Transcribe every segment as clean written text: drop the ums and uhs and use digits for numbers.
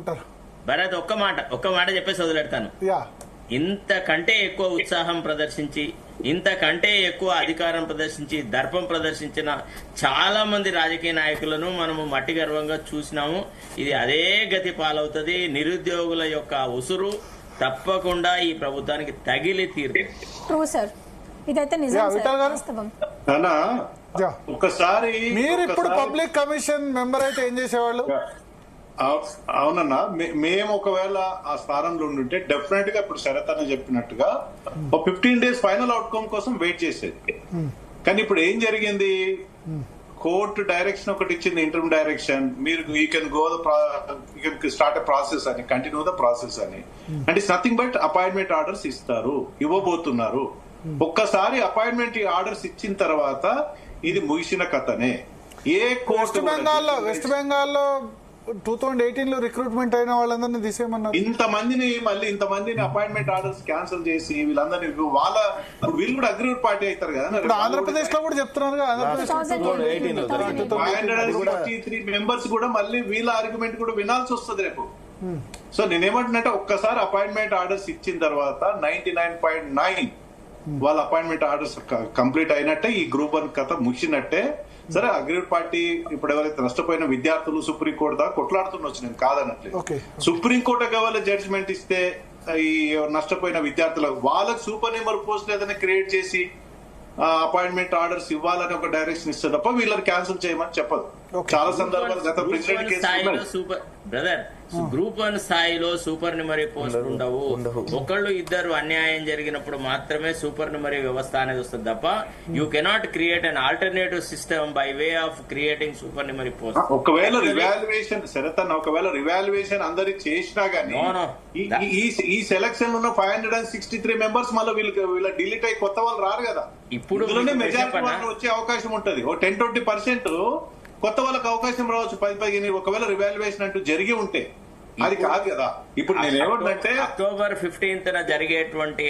ఏమంటారు భరత్? ఒక్క మాట చెప్పేసి వదిలేడతాను. ఇంతకంటే ఎక్కువ ఉత్సాహం ప్రదర్శించి, ఇంతకంటే ఎక్కువ అధికారం ప్రదర్శించి, దర్పం ప్రదర్శించిన చాలా మంది రాజకీయ నాయకులను మనము మట్టి గర్వంగా చూసినాము. ఇది అదే గతి పాలవుతుంది. నిరుద్యోగుల యొక్క ఉసురు తప్పకుండా ఈ ప్రభుత్వానికి తగిలి తీరుతుంది. ఒకసారి మీరు ఇప్పుడు పబ్లిక్ కమిషన్ మెంబర్ అయితే ఏం చేసేవాళ్ళు? అవునన్నా, మేము ఒకవేళ ఆ స్థానంలో ఉండుంటే డెఫినెట్ గా ఇప్పుడు శరత్ అన్న చెప్పినట్టుగా 15 days ఫైనల్ అవుట్కమ్ కోసం వెయిట్ చేసేది. కానీ ఇప్పుడు ఏం జరిగింది, కోర్టు డైరెక్షన్ ఒకటి ఇచ్చింది, ఇంటర్మ్ డైరెక్షన్, మీరు you can go start process అని, కంటిన్యూ ద ప్రాసెస్ అని. అంటే it's nothing but appointment orders ఇవ్వబోతున్నారు. ఒక్కసారి అపాయింట్మెంట్ ఆర్డర్స్ ఇచ్చిన తర్వాత ఇది ముగిసిన కథనే. ఏ కోర్టు వెస్ట్ బెంగాల్లో 2018 లో రిక్రూట్మెంట్ అయిన వాళ్ళందరినీ తీసేయమన్నారు. ఇంతమందిని అపాయింట్మెంట్ ఆర్డర్స్ క్యాన్సిల్ చేసి వీళ్ళందరినీ వీళ్ళు కూడా అగ్రిమెంట్ పార్టీ అవుతారు కదా. ఇప్పుడు ఆంధ్రప్రదేశ్ లో కూడా చెప్తున్నారు, 563 మెంబర్స్ కూడా మళ్ళీ వీళ్ళ ఆర్గ్యుమెంట్ కూడా వినాల్సి వస్తుంది రేపు. సో నేనేమంటున్నట్టే, ఒక్కసారి అపాయింట్మెంట్ ఆర్డర్స్ ఇచ్చిన తర్వాత 99.9 వాళ్ళ అపాయింట్మెంట్ ఆర్డర్స్ కంప్లీట్ అయినట్టే, ఈ గ్రూప్ 1 కథ ముగిసినట్టే. సరే, అగ్రిమెంట్ పార్టీ ఇప్పుడు ఎవరైతే నష్టపోయిన విద్యార్థులు సుప్రీంకోర్టు దాకా కొట్లాడుతుండొచ్చు, నేను కాదనట్లేదు. సుప్రీంకోర్టు ఒకవేళ జడ్జిమెంట్ ఇస్తే ఈ నష్టపోయిన విద్యార్థులకు వాళ్ళకి సూపర్ న్యూమర్ పోస్ట్ ఏదైనా క్రియేట్ చేసి అపాయింట్మెంట్ ఆర్డర్స్ ఇవ్వాలని ఒక డైరెక్షన్ ఇస్తే తప్ప వీళ్ళని క్యాన్సిల్ చేయమని చెప్పదు. చాలా సందర్భాలు గత ప్రెసిడెంట్ బ్రదర్, గ్రూప్ 1 స్థాయిలో సూపర్ న్యూమరీ పోస్ట్ ఉండవు. ఒకళ్ళు ఇద్దరు అన్యాయం జరిగినప్పుడు మాత్రమే సూపర్ న్యూమరీ వ్యవస్థ అనేది వస్తుంది తప్ప you cannot create an alternative system by way of creating super న్యూమరీ post. ఒకవేళ రివాల్యుయేషన్ అందరికి చేసినా గానీ ఈ సెలక్షన్ ఉన్న 563 మెంబర్స్ మళ్ళీ వీళ్ళ డిలీట్ అయ్యి కొత్త వాళ్ళు రారు కదా. ఇప్పుడు మెజారిటీ వాళ్ళు వచ్చే అవకాశం ఉంటది. 10-20% కొత్త వాళ్ళకి అవకాశం రావచ్చు, 10-15. ఒకవేళ రివాల్యుయేషన్ అంటూ జరిగి ఉంటే అది కాదు కదా. ఇప్పుడు నేనేమంటే October 15th జరిగేటువంటి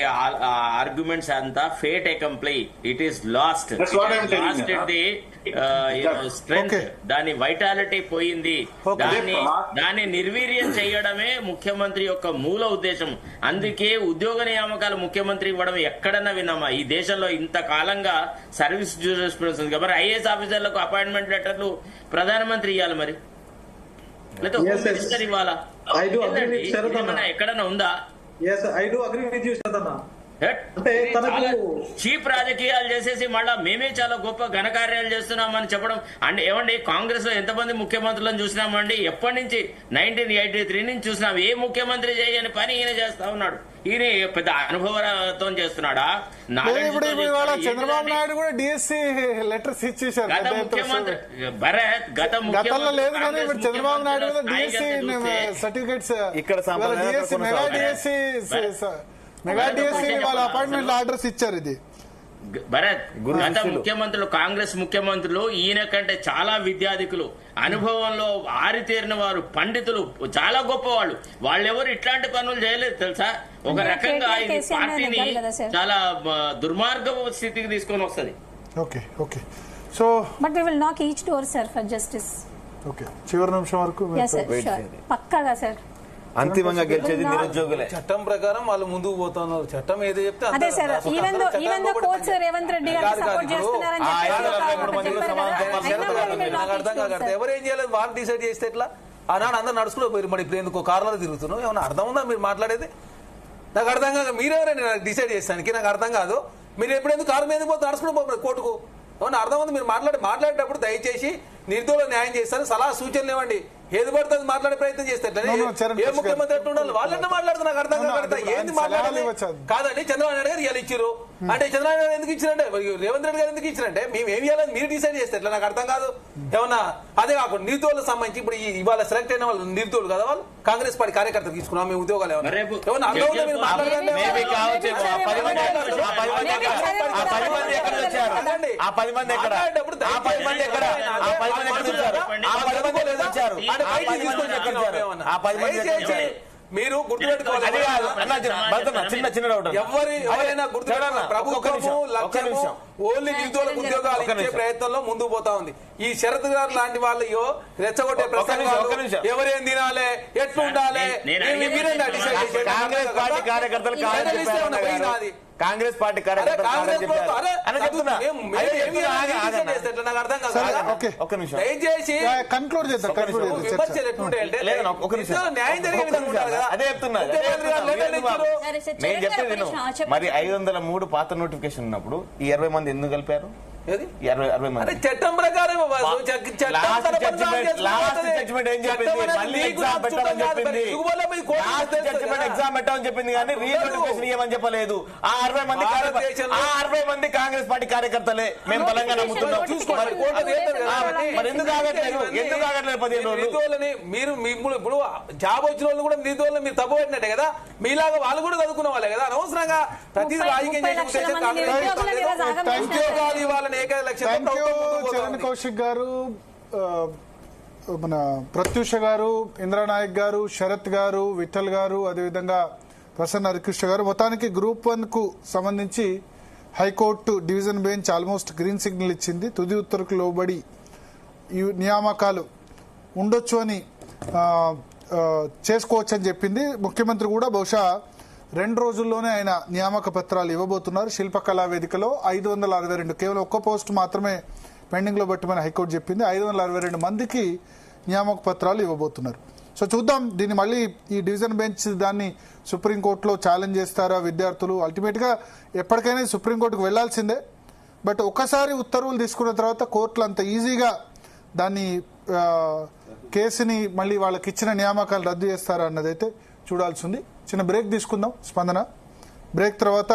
ఆర్గ్యుమెంట్స్ అంతా fait accompli, it is lost the strength, దాని వైటాలిటీ పోయింది. దాన్ని నిర్వీర్యం చేయడమే ముఖ్యమంత్రి యొక్క మూల ఉద్దేశం. అందుకే ఉద్యోగ నియామకాలు ముఖ్యమంత్రి ఇవ్వడం ఎక్కడన్నా విన్నామా? ఈ దేశంలో ఇంతకాలంగా సర్వీస్ జూరిస్ప్రుడెన్స్ ఉంది కాబట్టి ఐఏఎస్ ఆఫీసర్లకు అపాయింట్మెంట్ లెటర్లు ప్రధానమంత్రి ఇవ్వాలి, మరి లేదా హోమ్ మినిస్టర్ ఇవ్వాలా? ఎక్కడన్నా ఉందా? చీప్ రాజకీయాలు చేసేసి మళ్ళా మేమే చాలా గొప్ప ఘనకార్యాలు చేస్తున్నామని చెప్పడం. అంటే ఏమండి, కాంగ్రెస్ లో ఎంతమంది ముఖ్యమంత్రులను చూసినామండి? ఎప్పటి నుంచి 1983 నుంచి చూసినాం. ఏ ముఖ్యమంత్రి చేయని పని ఈయన చేస్తా ఉన్నాడు. ఈయన పెద్ద అనుభవంతో చేస్తున్నాడా? చంద్రబాబు నాయుడు కూడా డిఎస్సి లెటర్స్ ఇచ్చేసారు. గత ముఖ్యమంత్రి భరత్, గతంలో లేదు కానీ ఇప్పుడు చంద్రబాబు నాయుడు కూడా డిఎస్సి సర్టిఫికేట్స్, ఇక్కడ మెగా డిఎస్సి వాళ్ళ అపాయింట్మెంట్ ఆర్డర్స్ ఇచ్చారు. ఇది భరత్, గత ముఖ్యమంత్రులు, కాంగ్రెస్ ముఖ్యమంత్రులు ఈయన కంటే చాలా విద్యాధికులు, అనుభవంలో ఆరితేరిన వారు, పండితులు, చాలా గొప్పవాళ్ళు. వాళ్ళెవరు ఇట్లాంటి పనులు చేయలేదు తెలుసా? ఒక రకంగా ఇది పార్టీని చాలా దుర్మార్గపు స్థితికి తీసుకొని వస్తుంది. సో బట్ వి విల్ నాక్ each door sir for justice. చివరి నిమిషం వరకు పక్కాగా సార్. అంతిమంగా గెలిచేది నిరుద్యోగులే. చట్టం ప్రకారం వాళ్ళు ముందుకు పోతున్నారు. చట్టం ఏది చెప్తే అదే sir. Even though coach Revanth Reddy గారు సపోర్ట్ చేస్తున్నారని నాకు అర్థం కాదు. ఎవరేం చేయలేదు, వాళ్ళు డిసైడ్ చేస్తే ఎట్లా? ఆనాడు అందరు నడుచుకుని పోయారు, మరి ఇప్పుడు ఎందుకు కార్లలో తిరుగుతున్నాం? ఏమన్నా అర్థం ఉందా మీరు మాట్లాడేది? నాకు అర్థం కాదు. మీరెవరైనా నాకు డిసైడ్ చేస్తానికి నాకు అర్థం కాదు. మీరు ఎప్పుడెందుకు కారు మీద పోతే నడుచుకుని పోతారు కోర్టుకు? ఏమన్నా అర్థం ఉంది? మీరు మాట్లాడేటప్పుడు దయచేసి నిర్దోళ న్యాయం చేస్తారు, సలహా సూచనలు ఇవ్వండి. ఏది పడుతుంది మాట్లాడే ప్రయత్నం చేస్తే ఏ ముఖ్యమంత్రి ఎట్లా ఉండాలి? వాళ్ళంటే మాట్లాడుతూ నాకు అర్థం కాదు. ఏంది మాట్లాడాలి? కాదండి, చంద్రబాబు నాయుడు గారు ఇలా ఇచ్చారు అంటే చంద్రబాబు నాయుడు ఎందుకు ఇచ్చారంటే, రేవంత్ రెడ్డి గారు ఎందుకు ఇచ్చారంటే మేము ఏం చేయాలని మీరు డిసైడ్ చేస్తే ఎట్లా? నాకు అర్థం కాదు. ఏమన్నా అదే కాకుండా నిర్దోళకు సంబంధించి ఇప్పుడు ఇవాళ సెలెక్ట్ అయిన వాళ్ళు నిర్దోళు కదా, వాళ్ళు కాంగ్రెస్ పార్టీ కార్యకర్తలు తీసుకున్నాం మేము ఉద్యోగాలు. ఏమన్నా మీరు మాట్లాడండి. మీరు గుర్తుపెట్టుకోవాలి. అది కాదు అన్న, చిన్న డౌట్ ఎవరైనా గుర్తుపెట్టుకోవాలి. ప్రభుత్వము లక్ష్యము ఓన్లీ నిరుద్యోగులకు ఉద్యోగాలు ఇచ్చే ప్రయత్నంలో ముందుకు పోతా ఉంది. ఈ శరత్ గారు లాంటి వాళ్ళు రెచ్చగొట్టే ప్రసంగాలు ఎవరేం తినాలి, ఎట్లా ఉండాలి, కాంగ్రెస్ పార్టీ కార్యకర్తలు కాంగ్రెస్ పార్టీ దయచేసి కన్క్లూడ్ చేద్దాం. విమర్శలు ఎట్లుంటాయంటే న్యాయం జరిగే అదే చెప్తున్నా. నేను చెప్పేది విను. మరి 503 పాత నోటిఫికేషన్ ఉన్నప్పుడు ఈ 20 మంది ఎందుకు కలిపారు? 60 మంది చట్టం ప్రకారం ఎగ్జామ్ పెట్టమని చెప్పింది కానీ రీనోటిఫికేషన్ ఇవ్వమని చెప్పలేదు. ఆ 60 మంది కాంగ్రెస్ పార్టీ కార్యకర్తలే మేము బలంగా నమ్ముతున్నాం. మరి ఎందుకు ఆగట్లేదు? ఎందుకు ఆగట్లేదు 15 రోజులు? నిరుద్యోగులని మీరు ఇప్పుడు జాబ్ వచ్చిన వాళ్ళు కూడా నిరుద్యోగులు మీరు తప్పు పెట్టినట్టే కదా. మీలాగా వాళ్ళు కూడా చదువుకున్న వాళ్ళే కదా. అనవసరంగా ప్రతి రాజకీయం చేసే ఉద్దేశం కాంగ్రెస్ ఉద్యోగాలు ఇవ్వాలని చరణ్ కౌశిక్ గారు, మన ప్రత్యూష గారు, ఇంద్రనాయక్ గారు, శరత్ గారు, విఠల్ గారు, అదేవిధంగా ప్రసన్న హరికృష్ణ గారు, మొత్తానికి గ్రూప్ 1 కు సంబంధించి high court division bench almost green signal ఇచ్చింది. తుది ఉత్తర్వుకు లోబడి ఈ నియామకాలు ఉండొచ్చు అని చేసుకోవచ్చు అని చెప్పింది. ముఖ్యమంత్రి కూడా బహుశా 2 రోజుల్లోనే ఆయన నియామక పత్రాలు ఇవ్వబోతున్నారు. శిల్పకళా వేదికలో 562 కేవలం ఒక్క పోస్టు మాత్రమే పెండింగ్ లో పెట్టమని హైకోర్టు చెప్పింది. 562 మందికి నియామక పత్రాలు ఇవ్వబోతున్నారు. సో చూద్దాం, దీన్ని మళ్ళీ ఈ డివిజన్ బెంచ్ దాన్ని సుప్రీంకోర్టులో ఛాలెంజ్ చేస్తారా విద్యార్థులు? అల్టిమేట్ గా ఎప్పటికైనా సుప్రీంకోర్టుకు వెళ్లాల్సిందే. బట్ ఒక్కసారి ఉత్తర్వులు తీసుకున్న తర్వాత కోర్టులు అంత ఈజీగా దాన్ని కేసుని మళ్ళీ వాళ్ళకి ఇచ్చిన నియామకాలు రద్దు చేస్తారా అన్నదైతే చూడాల్సి ఉంది. చిన్న బ్రేక్ తీసుకుందాం. స్పందన బ్రేక్ తర్వాత